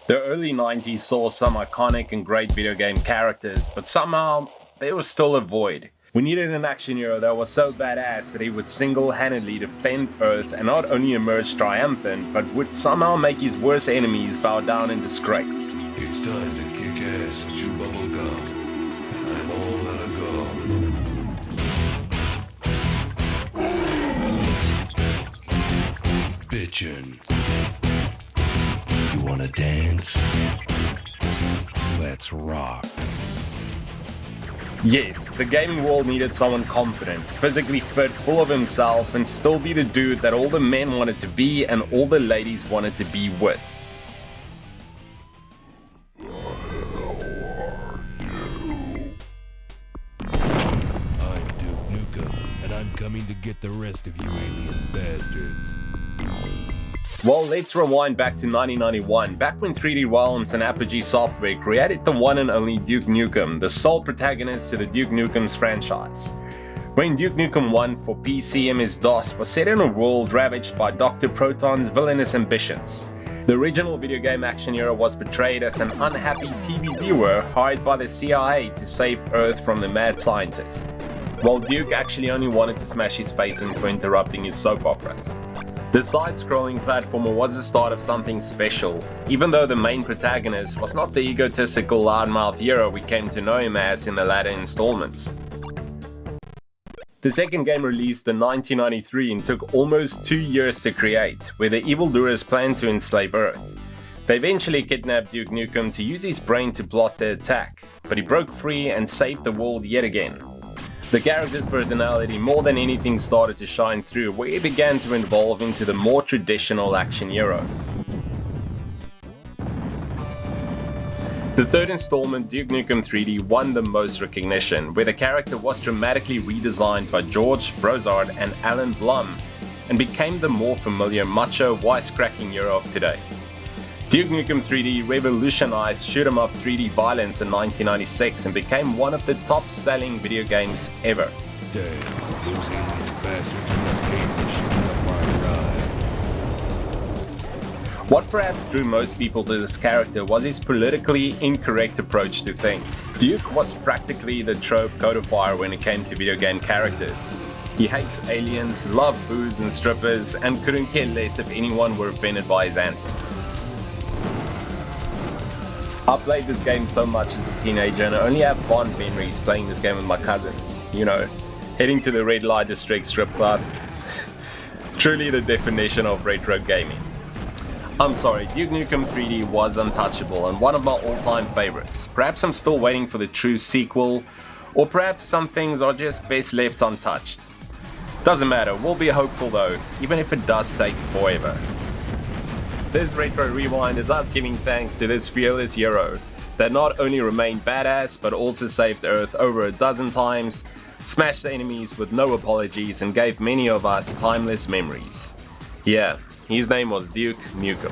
The early 90s saw some iconic and great video game characters, but somehow there was still a void. We needed an action hero that was so badass that he would single-handedly defend Earth and not only emerge triumphant, but would somehow make his worst enemies bow down in disgrace. It's time to kick ass and chew bubble gum. I'm all gonna go. Bitchin'. You wanna dance? Let's rock. Yes, the gaming world needed someone confident, physically fit, full of himself, and still be the dude that all the men wanted to be and all the ladies wanted to be with. I'm Duke Nukem, and I'm coming to get the rest of you alien bastards. Well, let's rewind back to 1991, back when 3D Realms and Apogee Software created the one and only Duke Nukem, the sole protagonist to the Duke Nukem's franchise. When Duke Nukem 1 for PC MS-DOS was set in a world ravaged by Dr. Proton's villainous ambitions. The original video game action hero was portrayed as an unhappy TV viewer hired by the CIA to save Earth from the mad scientist, while Duke actually only wanted to smash his face in for interrupting his soap operas. The side-scrolling platformer was the start of something special, even though the main protagonist was not the egotistical loudmouth hero we came to know him as in the latter installments. The second game released in 1993 and took almost 2 years to create, where the evildoers planned to enslave Earth. They eventually kidnapped Duke Nukem to use his brain to plot the attack, but he broke free and saved the world yet again. The character's personality more than anything started to shine through, where he began to evolve into the more traditional action hero. The third installment, Duke Nukem 3D, won the most recognition, where the character was dramatically redesigned by George Brozard and Alan Blum, and became the more familiar macho, wisecracking hero of today. Duke Nukem 3D revolutionized shoot-'em-up 3D violence in 1996 and became one of the top-selling video games ever. Damn, those alien bastards enough game for shooting up my ride. What perhaps drew most people to this character was his politically incorrect approach to things. Duke was practically the trope codifier when it came to video game characters. He hates aliens, loved booze and strippers, and couldn't care less if anyone were offended by his antics. I played this game so much as a teenager and I only have fond memories playing this game with my cousins. You know, heading to the Red Light District strip club. Truly the definition of retro gaming. I'm sorry, Duke Nukem 3D was untouchable and one of my all-time favorites. Perhaps I'm still waiting for the true sequel, or perhaps some things are just best left untouched. Doesn't matter, we'll be hopeful though, even if it does take forever. This Retro Rewind is us giving thanks to this fearless hero that not only remained badass but also saved Earth over a dozen times, smashed enemies with no apologies, and gave many of us timeless memories. Yeah, his name was Duke Nukem.